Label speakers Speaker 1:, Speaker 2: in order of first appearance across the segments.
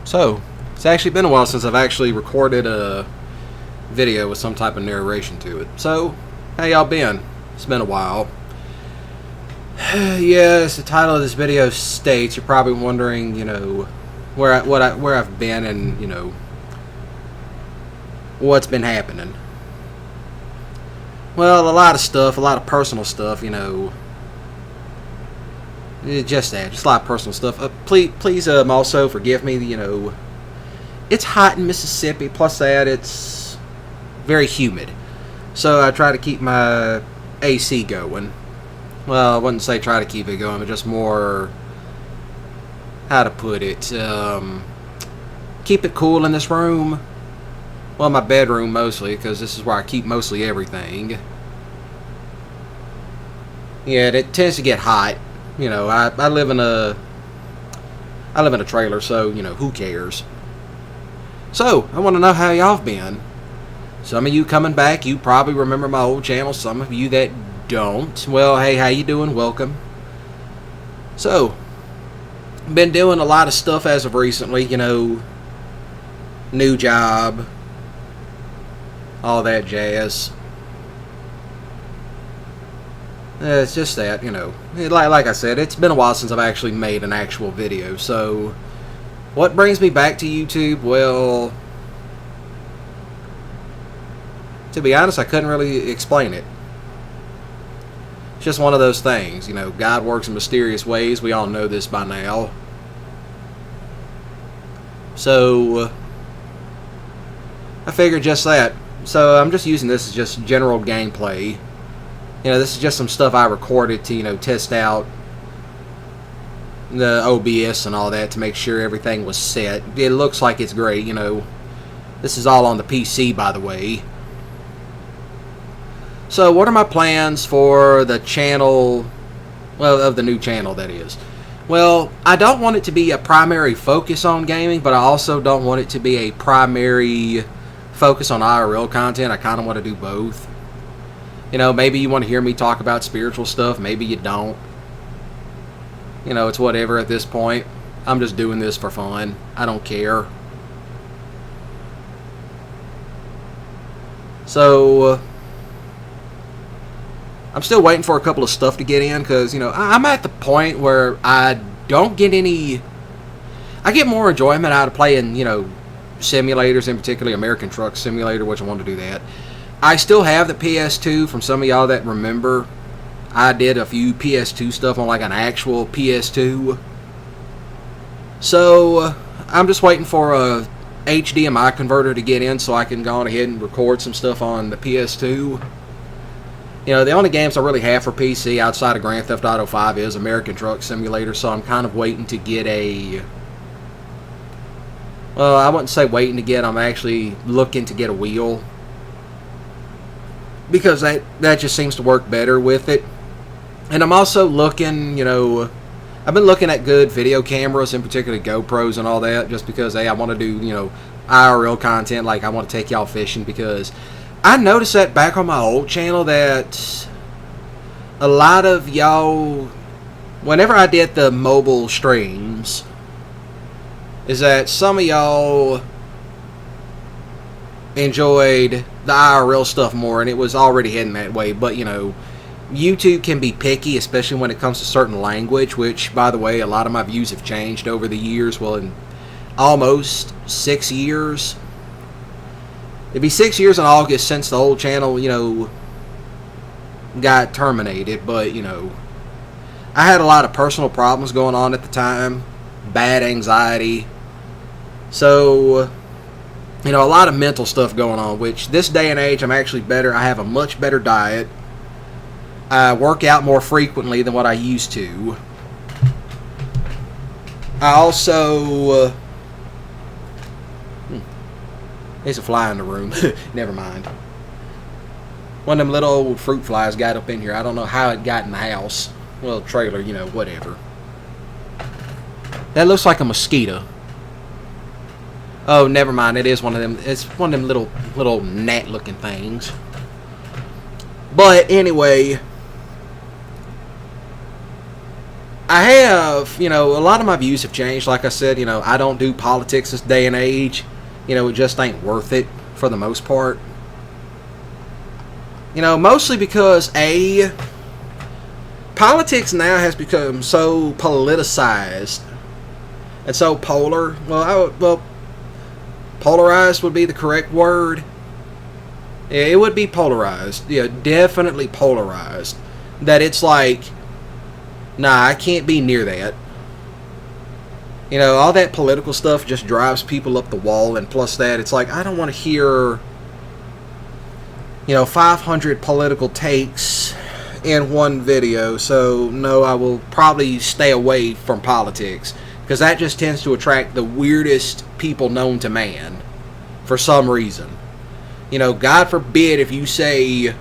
Speaker 1: So, it's actually been a while since I've actually recorded a video with some type of narration to it. So, how y'all been? It's been a while. Yes, the title of this video states, you're probably wondering, where I've been and, what's been happening. Well, a lot of stuff, a lot of personal stuff, just a lot of personal stuff. Please, also forgive me. It's hot in Mississippi. Plus that, it's very humid. So I try to keep my AC going. Well, I wouldn't say try to keep it going, but just more, how to put it, keep it cool in this room. Well, my bedroom mostly, because this is where I keep mostly everything. Yeah, it tends to get hot. I live in a trailer, so who cares? So I want to know how y'all have been. Some of you coming back, you probably remember my old channel. Some of you that don't, well, hey, how you doing? Welcome. So, been doing a lot of stuff as of recently. New job, all that jazz. It's just that, like I said, it's been a while since I've actually made an actual video. So, what brings me back to YouTube? Well, to be honest, I couldn't really explain it. It's just one of those things, God works in mysterious ways. We all know this by now. So, I figured just that. So, I'm just using this as just general gameplay. This is just some stuff I recorded to, test out the OBS and all that to make sure everything was set. It looks like it's great, This is all on the PC, by the way. So, what are my plans for the channel, well, of the new channel, that is? Well, I don't want it to be a primary focus on gaming, but I also don't want it to be a primary focus on IRL content. I kind of want to do both. Maybe you want to hear me talk about spiritual stuff. Maybe you don't. It's whatever at this point. I'm just doing this for fun. I don't care. So, I'm still waiting for a couple of stuff to get in because, I'm at the point where I don't get any... I get more enjoyment out of playing, simulators, in particular American Truck Simulator, which I want to do that. I still have the PS2. From some of y'all that remember, I did a few PS2 stuff on like an actual PS2. So, I'm just waiting for a HDMI converter to get in so I can go on ahead and record some stuff on the PS2. The only games I really have for PC outside of Grand Theft Auto 5 is American Truck Simulator, so I'm kind of waiting to get a... Well, I wouldn't say waiting to get, I'm actually looking to get a wheel. Because that just seems to work better with it. And I'm also looking, I've been looking at good video cameras, in particular GoPros and all that, just because, hey, I want to do, IRL content, like I want to take y'all fishing, because I noticed that back on my old channel that a lot of y'all, whenever I did the mobile streams, is that some of y'all enjoyed the IRL stuff more, and it was already heading that way. But YouTube can be picky, especially when it comes to certain language, which, by the way, a lot of my views have changed over the years. Well, in almost 6 years. It'd be 6 years in August since the old channel, got terminated. But, I had a lot of personal problems going on at the time. Bad anxiety. So, a lot of mental stuff going on, which this day and age I'm actually better. I have a much better diet. I work out more frequently than what I used to. I also... there's a fly in the room. Never mind. One of them little old fruit flies got up in here. I don't know how it got in the house. Well, trailer, whatever. That looks like a mosquito. Oh, never mind. It is one of them. It's one of them little gnat-looking things. But anyway, I have, a lot of my views have changed. Like I said, I don't do politics this day and age. It just ain't worth it for the most part. Mostly because, politics now has become so politicized and so polar. Well, polarized would be the correct word. Yeah, it would be polarized. Yeah, definitely polarized. That it's like, nah, I can't be near that. All that political stuff just drives people up the wall, and plus that, it's like, I don't want to hear, 500 political takes in one video, so no, I will probably stay away from politics, because that just tends to attract the weirdest people known to man, for some reason. God forbid if you say,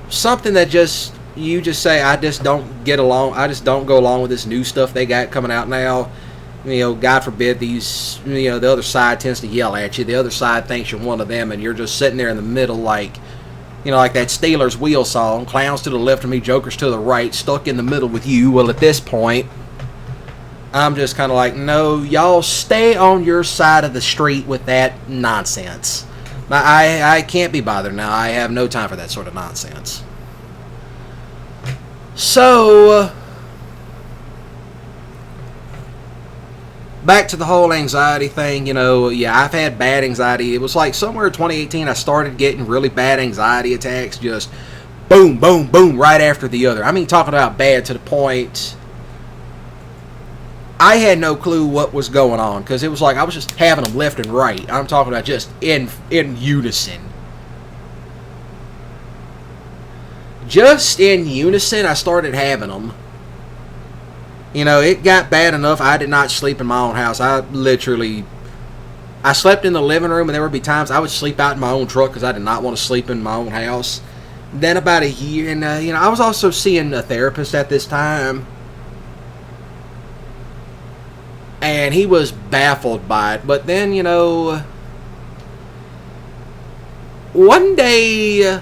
Speaker 1: something that you just say, I just don't get along, I just don't go along with this new stuff they got coming out now. God forbid these, the other side tends to yell at you. The other side thinks you're one of them, and you're just sitting there in the middle like, like that Steelers Wheel song, clowns to the left of me, jokers to the right, stuck in the middle with you. Well, at this point, I'm just kind of like, no, y'all stay on your side of the street with that nonsense. I can't be bothered now. I have no time for that sort of nonsense. So, back to the whole anxiety thing, yeah, I've had bad anxiety. It was like somewhere in 2018 I started getting really bad anxiety attacks, just boom, boom, boom, right after the other. I mean, talking about bad to the point I had no clue what was going on, because it was like I was just having them left and right. I'm talking about just in unison. Just in unison, I started having them. It got bad enough I did not sleep in my own house. I slept in the living room, and there would be times I would sleep out in my own truck because I did not want to sleep in my own house. Then about a year, and I was also seeing a therapist at this time. And he was baffled by it. But then, one day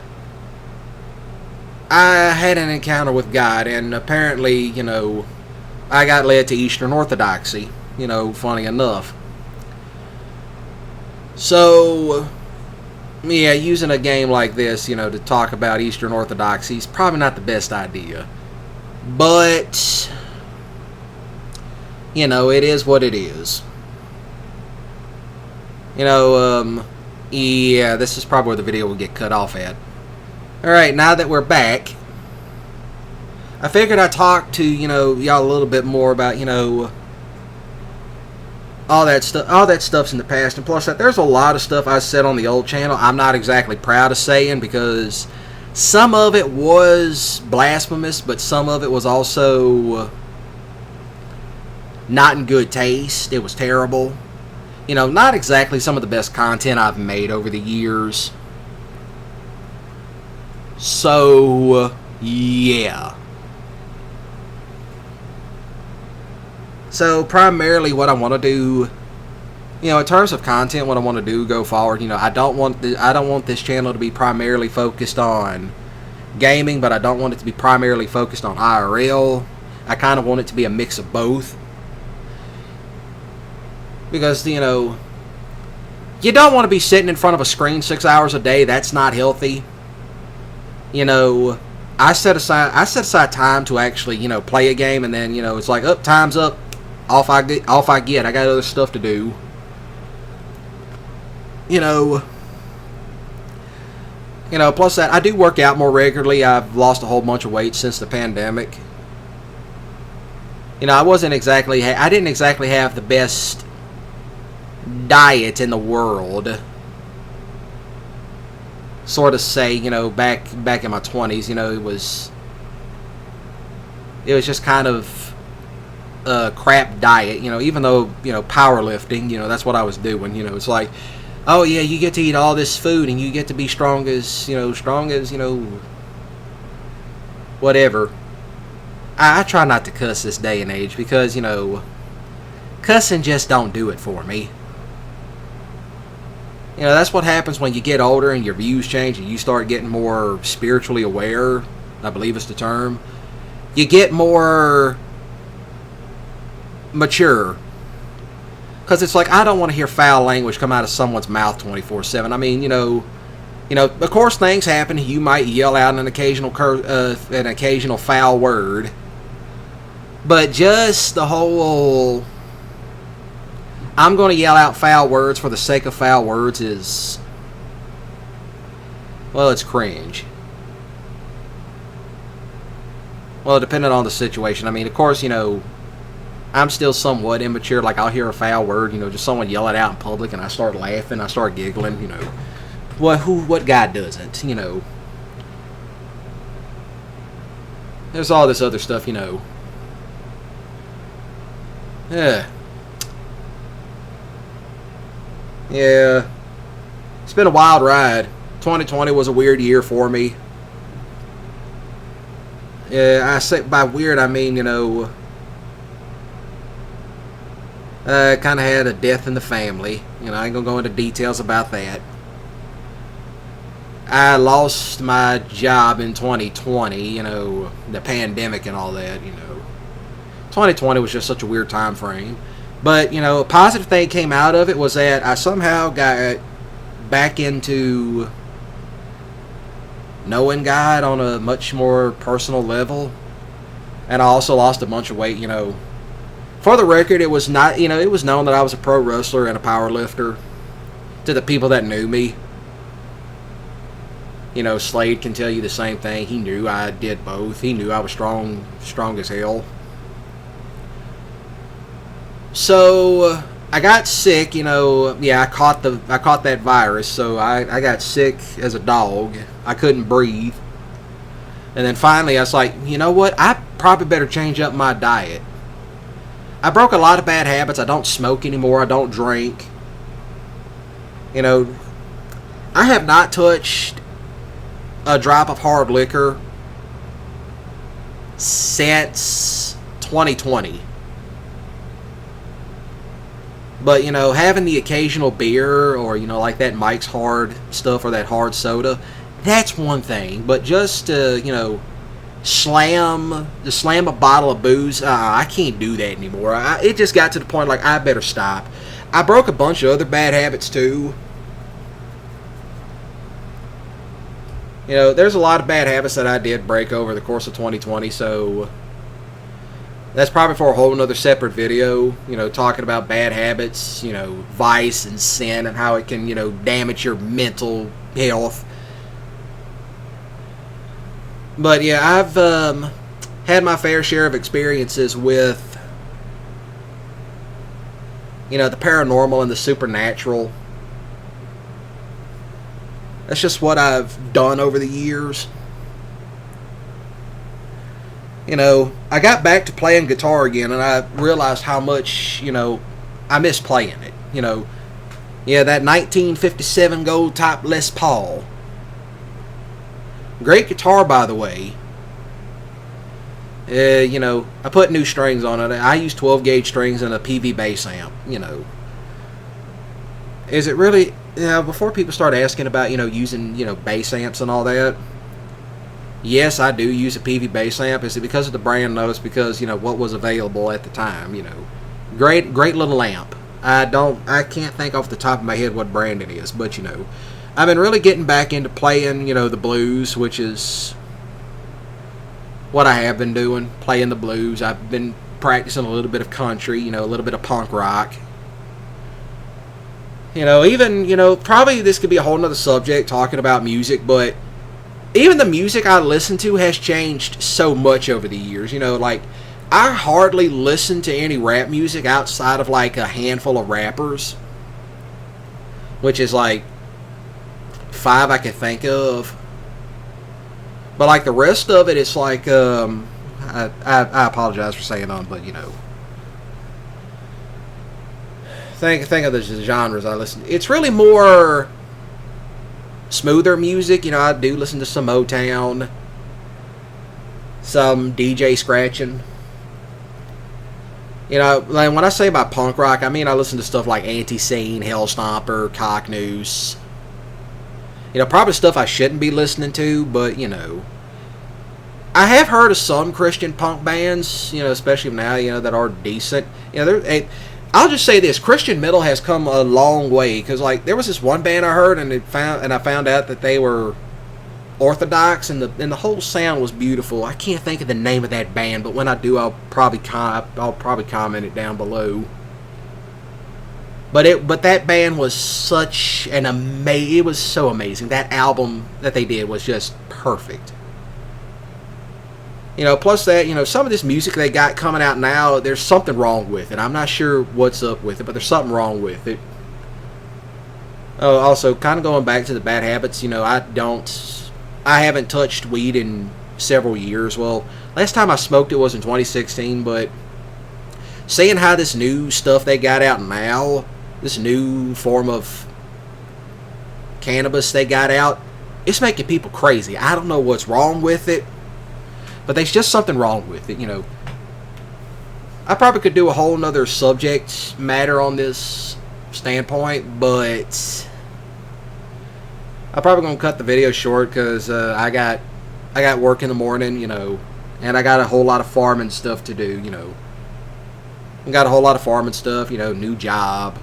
Speaker 1: I had an encounter with God, and apparently, I got led to Eastern Orthodoxy, funny enough. So, yeah, using a game like this, to talk about Eastern Orthodoxy is probably not the best idea. But it is what it is. Yeah, this is probably where the video will get cut off at. Alright, now that we're back, I figured I'd talk to, y'all a little bit more about, all that stuff's in the past. And plus that, there's a lot of stuff I said on the old channel I'm not exactly proud of saying, because some of it was blasphemous, but some of it was also not in good taste. It was terrible. Not exactly some of the best content I've made over the years. So, yeah. So, primarily what I want to do, in terms of content, what I want to do go forward, I don't want this channel to be primarily focused on gaming, but I don't want it to be primarily focused on IRL. I kind of want it to be a mix of both. Because, you don't want to be sitting in front of a screen 6 hours a day. That's not healthy. I set aside time to actually, play a game, and then, it's like, oh, time's up. Off I get. I got other stuff to do. Plus that, I do work out more regularly. I've lost a whole bunch of weight since the pandemic. I didn't exactly have the best diet in the world, sort of say, back in my 20s, it was just kind of a crap diet, even though, powerlifting, that's what I was doing, it's like, oh yeah, you get to eat all this food and you get to be strong as, whatever. I try not to cuss this day and age because, cussing just don't do it for me. That's what happens when you get older and your views change and you start getting more spiritually aware, I believe is the term. you get more mature. Because it's like, I don't want to hear foul language come out of someone's mouth 24/7. I mean, of course things happen. You might yell out an occasional foul word. But just the whole, I'm going to yell out foul words for the sake of foul words is, well, it's cringe. Well, depending on the situation. I mean, of course, I'm still somewhat immature. Like, I'll hear a foul word, just someone yell it out in public, and I start laughing, I start giggling, What guy doesn't, There's all this other stuff, Yeah. Yeah. It's been a wild ride. 2020 was a weird year for me. Yeah, I say by weird, I mean, kind of had a death in the family. I ain't gonna go into details about that. I lost my job in 2020, the pandemic and all that, 2020 was just such a weird time frame. But, a positive thing came out of it was that I somehow got back into knowing God on a much more personal level. And I also lost a bunch of weight, For the record, it was not, it was known that I was a pro wrestler and a power lifter to the people that knew me. Slade can tell you the same thing. He knew I did both. He knew I was strong as hell. So I got sick, I caught that virus, so I got sick as a dog. I couldn't breathe. And then finally I was like, you know what? I probably better change up my diet. I broke a lot of bad habits. I don't smoke anymore. I don't drink. I have not touched a drop of hard liquor since 2020. But, having the occasional beer or, like that Mike's Hard stuff or that hard soda, that's one thing. But just to, slam a bottle of booze, I can't do that anymore. It just got to the point, like, I better stop. I broke a bunch of other bad habits, too. There's a lot of bad habits that I did break over the course of 2020, so that's probably for a whole nother separate video, talking about bad habits, vice and sin and how it can, damage your mental health. But yeah, I've had my fair share of experiences with, the paranormal and the supernatural. That's just what I've done over the years. I got back to playing guitar again, and I realized how much, I miss playing it. That 1957 gold top Les Paul. Great guitar, by the way. I put new strings on it. I use 12 gauge strings and a PV bass amp. Is it really? Before people start asking about, using, bass amps and all that. Yes, I do use a PV bass amp. Is it because of the brand? No, it's because, what was available at the time, Great little amp. I can't think off the top of my head what brand it is, but, I've been really getting back into playing, the blues, which is what I have been doing, playing the blues. I've been practicing a little bit of country, a little bit of punk rock. Even, probably this could be a whole nother subject, talking about music, but even the music I listen to has changed so much over the years. Like, I hardly listen to any rap music outside of, like, a handful of rappers, which is, like, 5 I can think of. But, like, the rest of it, it's like, I apologize for saying on, but, think of the genres I listen to. It's really more smoother music. I do listen to some Motown, some DJ scratching. Like when I say about punk rock, I mean I listen to stuff like Anti-Scene, Hellstomper, I have heard of some Christian punk bands, especially now, that are decent. I'll just say this: Christian metal has come a long way. Because like there was this one band I heard, and I found out that they were Orthodox, and the whole sound was beautiful. I can't think of the name of that band, but when I do, I'll probably comment it down below. But that band was such an it was so amazing. That album that they did was just perfect. Plus that, some of this music they got coming out now, there's something wrong with it. I'm not sure what's up with it, but there's something wrong with it. Oh, also, kind of going back to the bad habits, I haven't touched weed in several years. Well, last time I smoked it was in 2016, but seeing how this new stuff they got out now, this new form of cannabis they got out, it's making people crazy. I don't know what's wrong with it, but there's just something wrong with it, I probably could do a whole nother subject matter on this standpoint, but I'm probably going to cut the video short because I got work in the morning, and I got a whole lot of farming stuff to do, I got a whole lot of farming stuff, new job.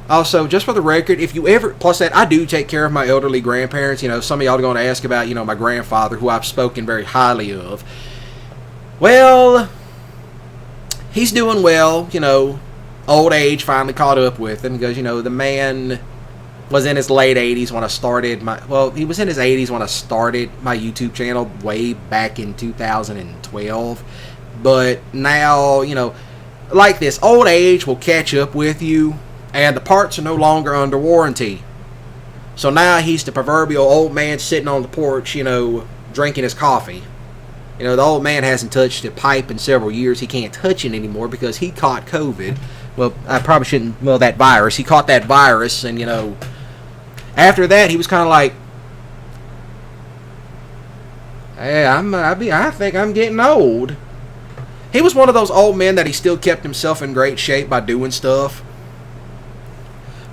Speaker 1: Also, just for the record, if you ever, plus that, I do take care of my elderly grandparents. Some of y'all are going to ask about, my grandfather, who I've spoken very highly of. Well, he's doing well, old age finally caught up with him because, the man was in his late 80s when I started he was in his 80s when I started my YouTube channel way back in 2012. But now, like this, old age will catch up with you. And the parts are no longer under warranty. So now he's the proverbial old man sitting on the porch, drinking his coffee. The old man hasn't touched a pipe in several years. He can't touch it anymore because he caught COVID. Well, I probably shouldn't, that virus. He caught that virus, and, after that, he was kind of like, hey, I think I'm getting old. He was one of those old men that he still kept himself in great shape by doing stuff.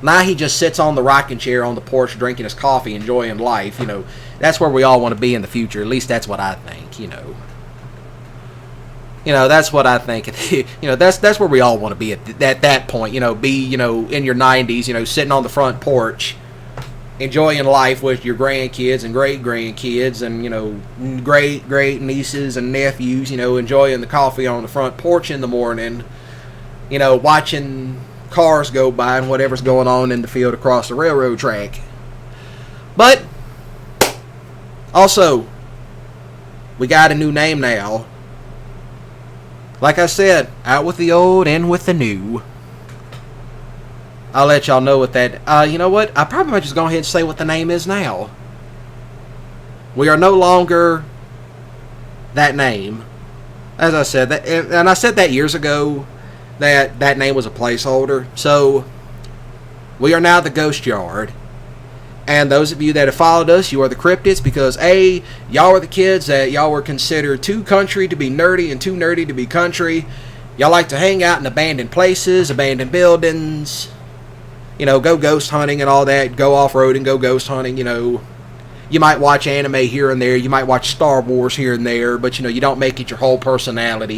Speaker 1: Now he just sits on the rocking chair on the porch drinking his coffee, enjoying life. That's where we all want to be in the future. At least that's what I think, that's what I think. That's where we all want to be at that point. Be, in your 90s, sitting on the front porch, enjoying life with your grandkids and great-grandkids and, great nieces and nephews, enjoying the coffee on the front porch in the morning, watching cars go by and whatever's going on in the field across the railroad track. But also, we got a new name now. Like I said, out with the old, in with the new. I'll let y'all know what that. You know what? I probably might just go ahead and say what the name is now. We are no longer that name. As I said, and I said that years ago. That name was a placeholder. So, we are now the Ghost Yard. And those of you that have followed us, you are the Cryptids because, A, y'all are the kids that y'all were considered too country to be nerdy and too nerdy to be country. Y'all like to hang out in abandoned places, abandoned buildings, go ghost hunting and all that, go off-roading, go ghost hunting, You might watch anime here and there, you might watch Star Wars here and there, but, you don't make it your whole personality,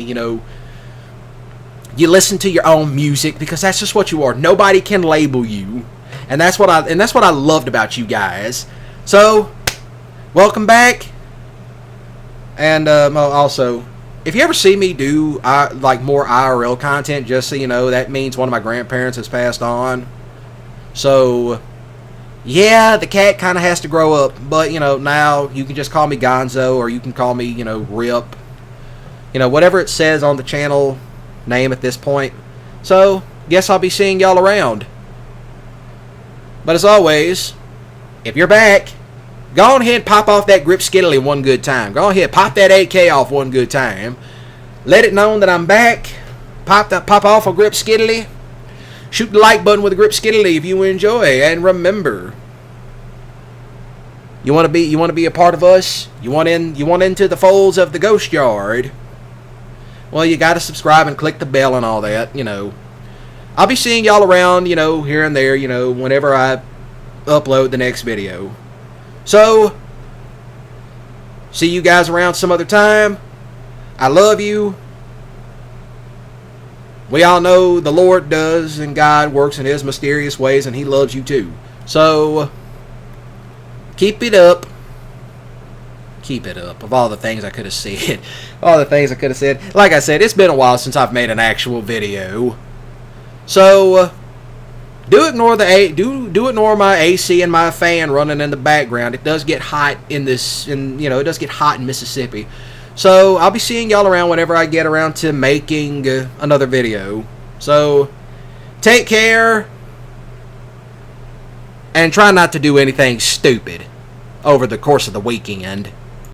Speaker 1: You listen to your own music because that's just what you are. Nobody can label you, and that's what I loved about you guys. So, welcome back. And also, if you ever see me do more IRL content, just so you know, that means one of my grandparents has passed on. So, yeah, the cat kind of has to grow up, but now you can just call me Gonzo, or you can call me Rip. Whatever it says on the channel name at this point. So, guess I'll be seeing y'all around. But as always, if you're back, go ahead and pop off that grip skiddly one good time. Go ahead, pop that AK off one good time. Let it known that I'm back. Pop off a grip skiddly. Shoot the like button with a grip skiddly if you enjoy. And remember, you want to be a part of us? You want into the folds of the Ghost Yard? Well, you got to subscribe and click the bell and all that, I'll be seeing y'all around, here and there, whenever I upload the next video. So, See you guys around some other time. I love you. We all know the Lord does, and God works in His mysterious ways, and He loves you too. So, keep it up. Keep it up. Of all the things I could have said. All the things I could have said. Like I said, it's been a while since I've made an actual video. So, do ignore my AC and my fan running in the background. It does get hot in this, and it does get hot in Mississippi. So, I'll be seeing y'all around whenever I get around to making another video. So, take care. And try not to do anything stupid over the course of the weekend.